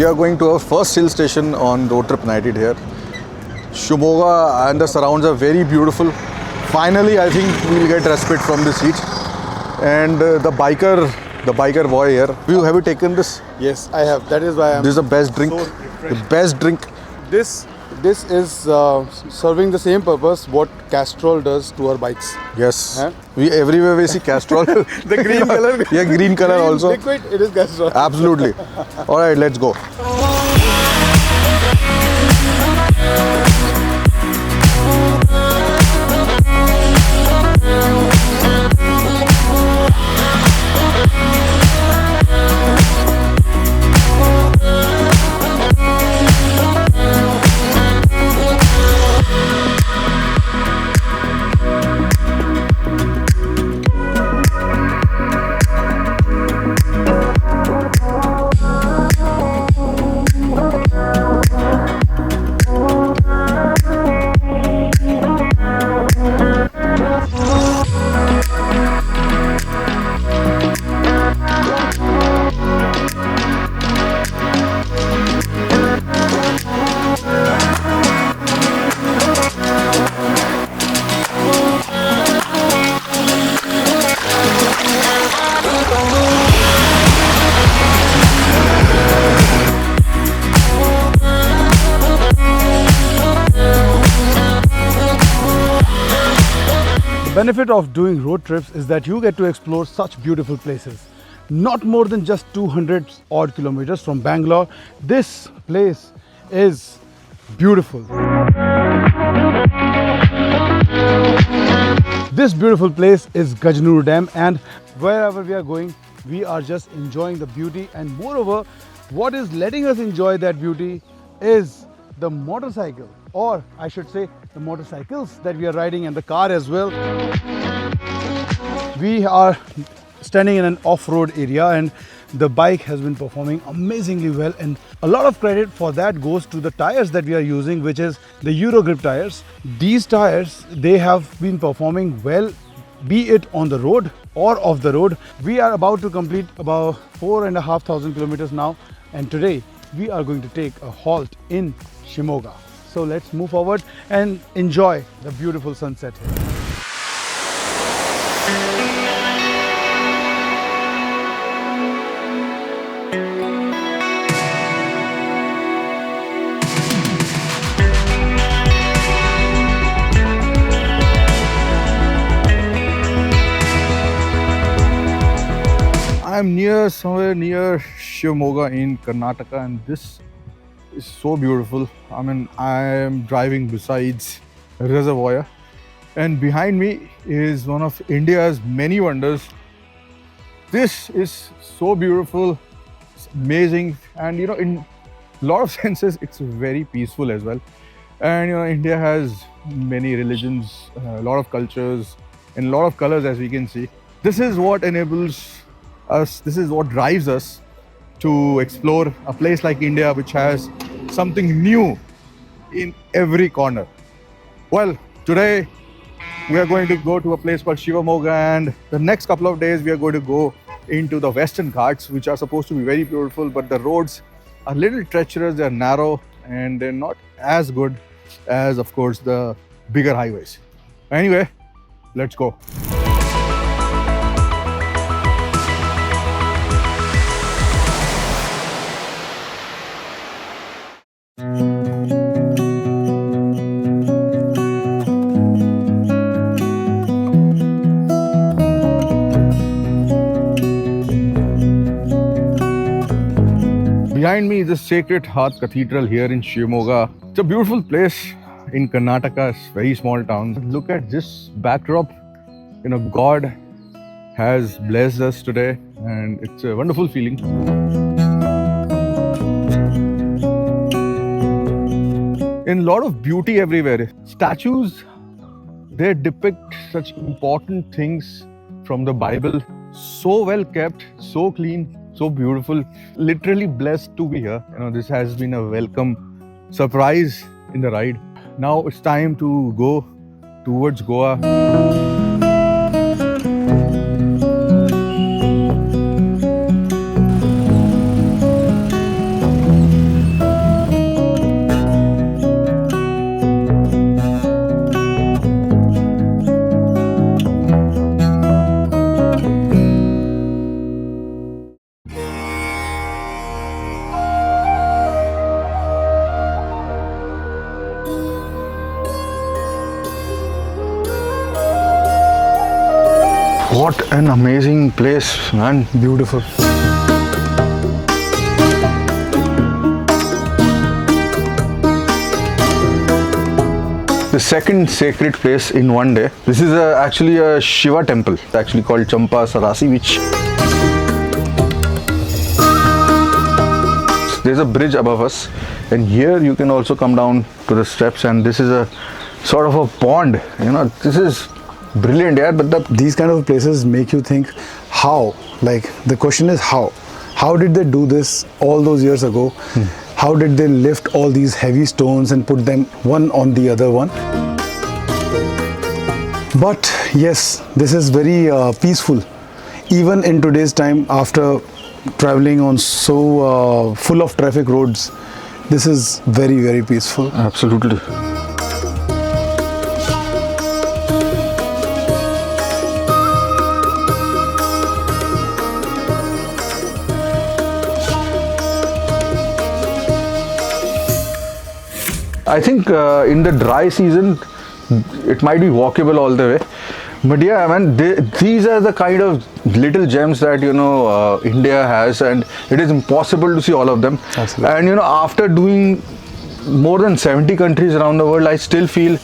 We are going to our first hill station on road trip night here. Shimoga and the surrounds are very beautiful. Finally, I think we'll get respite from this heat. And the biker boy here. Have you taken this? Yes, I have. That is why I'm. This is the best drink. So The best drink. This is serving the same purpose what Castrol does to our bikes. Yes. Huh? We everywhere we see Castrol. The green color. Yeah, green color also. Liquid, it is Castrol. Absolutely. All right, let's go. The benefit of doing road trips is that you get to explore such beautiful places. Not more than just 200 odd kilometers from Bangalore, this place is beautiful. This beautiful place is Gajnur Dam, and wherever we are going, we are just enjoying the beauty. And moreover, what is letting us enjoy that beauty is the motorcycle, or I should say the motorcycles that we are riding, and the car as well. We are standing in an off-road area and the bike has been performing amazingly well, and a lot of credit for that goes to the tires that we are using, which is the Eurogrip tires. These tires, they have been performing well, be it on the road or off the road. We are about to complete about 4,500 kilometers now, and today we are going to take a halt in Shimoga. So let's move forward and enjoy the beautiful sunset here. I'm somewhere near Shimoga in Karnataka, and this is so beautiful. I mean, I am driving besides a reservoir, and behind me is one of India's many wonders. This is so beautiful, it's amazing, and in a lot of senses, it's very peaceful as well. And India has many religions, a lot of cultures, and a lot of colors, as we can see. This is what enables us, this is what drives us to explore a place like India, which has something new in every corner. Well, today we are going to go to a place called Shimoga, and the next couple of days we are going to go into the Western Ghats, which are supposed to be very beautiful, but the roads are a little treacherous, they're narrow, and they're not as good as, of course, the bigger highways. Anyway, let's go. Behind me is the Sacred Heart Cathedral here in Shimoga. It's a beautiful place in Karnataka, it's a very small town. Look at this backdrop. God has blessed us today, and it's a wonderful feeling. In a lot of beauty everywhere. Statues, they depict such important things from the Bible. So well kept, so clean, so beautiful. Literally blessed to be here. This has been a welcome surprise in the ride. Now it's time to go towards Goa. What an amazing place, man. Beautiful. The second sacred place in one day. This is actually a Shiva temple. It's actually called Champa Sarasi, which there's a bridge above us, and here you can also come down to the steps, and this is a sort of a pond. You know, this is brilliant, yeah. But These kind of places make you think how, like the question is how did they do this all those years ago? How did they lift all these heavy stones and put them one on the other one? But yes, this is very peaceful. Even in today's time, after traveling on so full of traffic roads, this is very, very peaceful. absolutely. I think in the dry season, it might be walkable all the way. But yeah, man, these are the kind of little gems that, you know, India has, and it is impossible to see all of them. Absolutely. And, you know, after doing more than 70 countries around the world, I still feel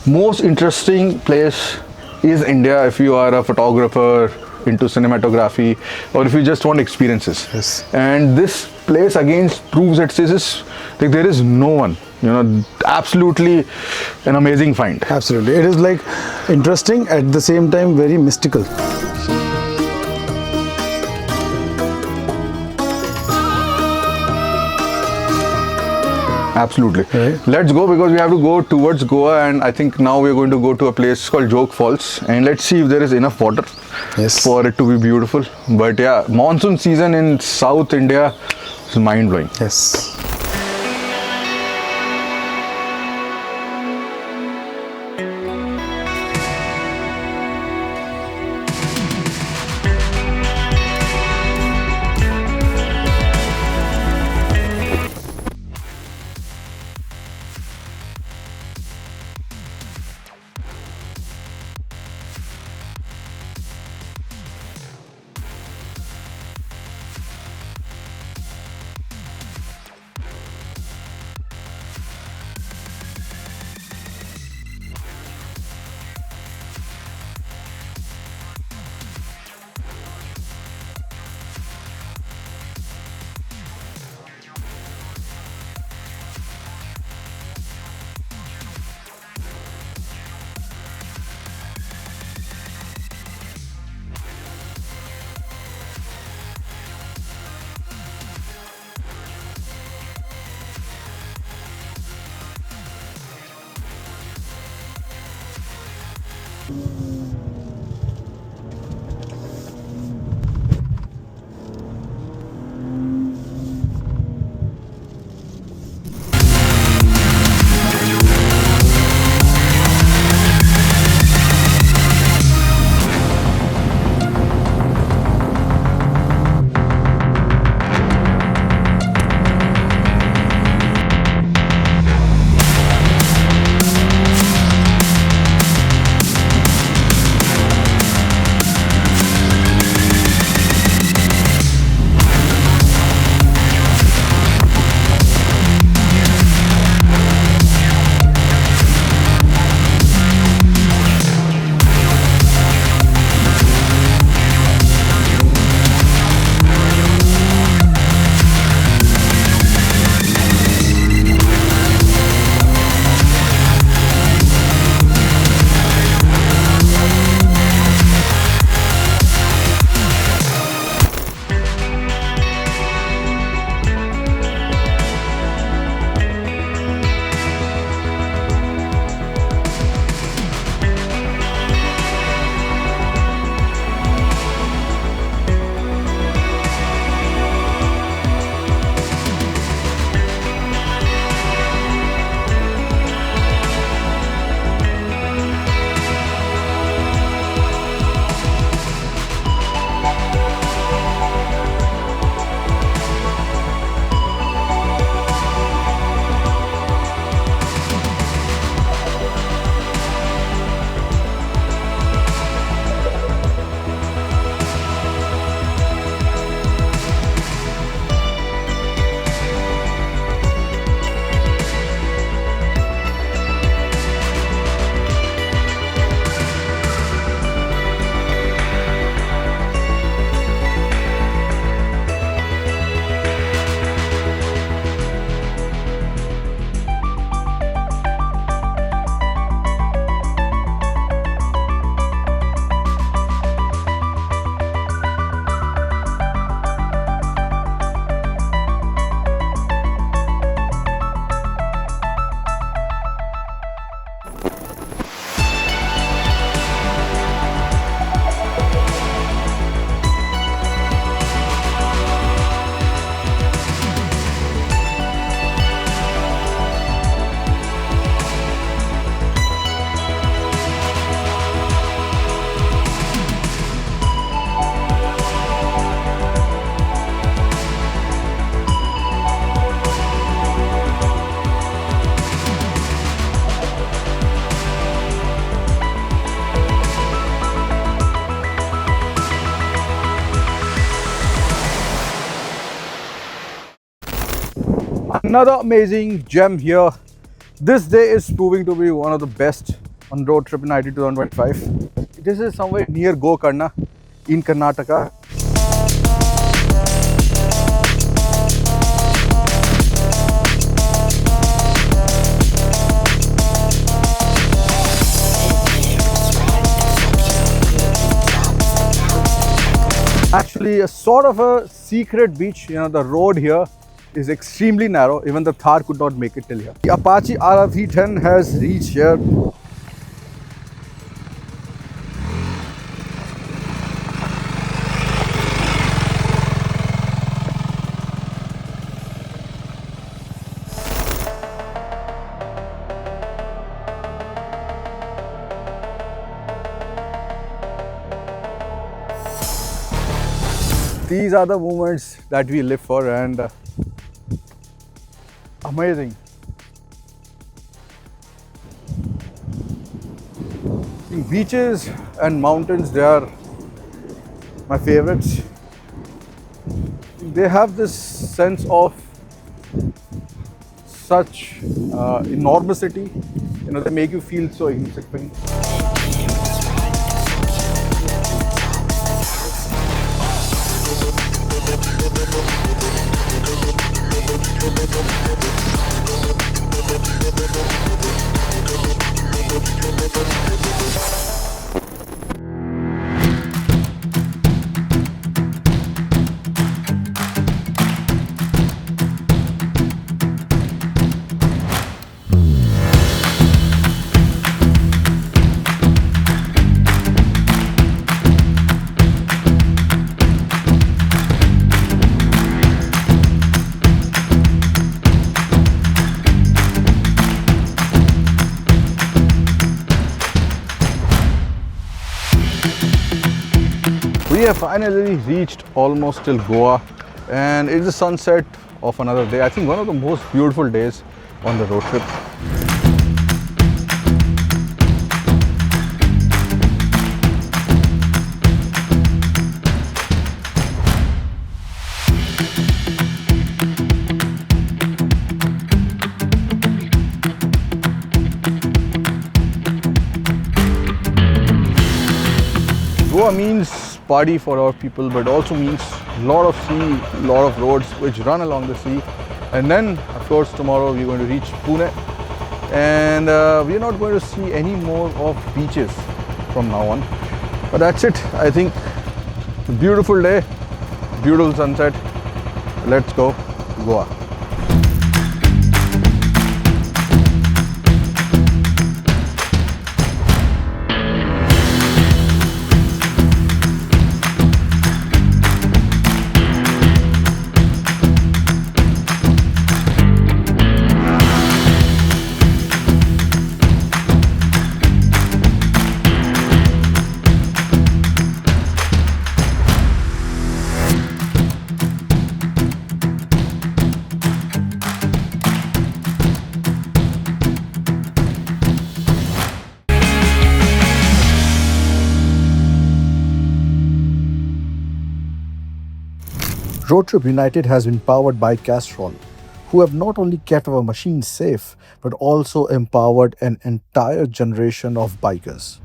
most interesting place is India if you are a photographer into cinematography, or if you just want experiences. Yes. And this place again proves that this is like there is no one, you know, absolutely an amazing find. Absolutely. It is like interesting, at the same time very mystical. Absolutely. Right. Let's go, because we have to go towards Goa, and I think now we're going to go to a place called Jog Falls, and let's see if there is enough water Yes. for it to be beautiful. But yeah, monsoon season in South India is mind-blowing. Yes. Another amazing gem here. This day is proving to be one of the best on road trip in IT 2025. This is somewhere near Gokarna in Karnataka. Actually, a sort of a secret beach. You know, the road here is extremely narrow. Even the Thar could not make it till here. The Apache RR310 has reached here. These are the moments that we live for, and amazing. Beaches and mountains, they are my favorites. They have this sense of such enormity. You know, they make you feel so insignificant. We have finally reached almost till Goa, and it's the sunset of another day. I think one of the most beautiful days on the road trip. Goa means party for our people, but also means a lot of sea, lot of roads which run along the sea. And then, of course, tomorrow we're going to reach Pune, and we're not going to see any more of beaches from now on. But that's it. I think a beautiful day, beautiful sunset. Let's go Goa. Road Trip United has been powered by Castrol, who have not only kept our machines safe, but also empowered an entire generation of bikers.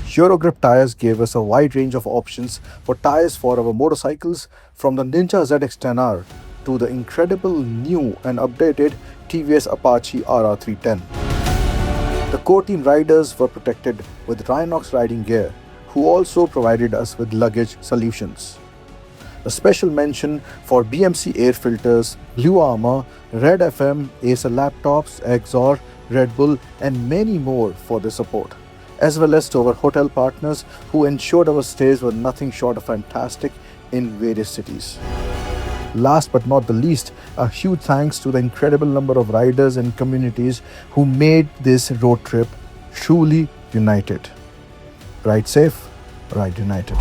Eurogrip tires gave us a wide range of options for tires for our motorcycles, from the Ninja ZX-10R to the incredible new and updated TVS Apache RR310. The core team riders were protected with RYNOX riding gear, who also provided us with luggage solutions. A special mention for BMC air filters, BluArmor, Red FM, Acer laptops, Axor, Red Bull, and many more for their support, as well as to our hotel partners who ensured our stays were nothing short of fantastic in various cities. Last but not the least, a huge thanks to the incredible number of riders and communities who made this road trip truly united. Ride safe, ride united.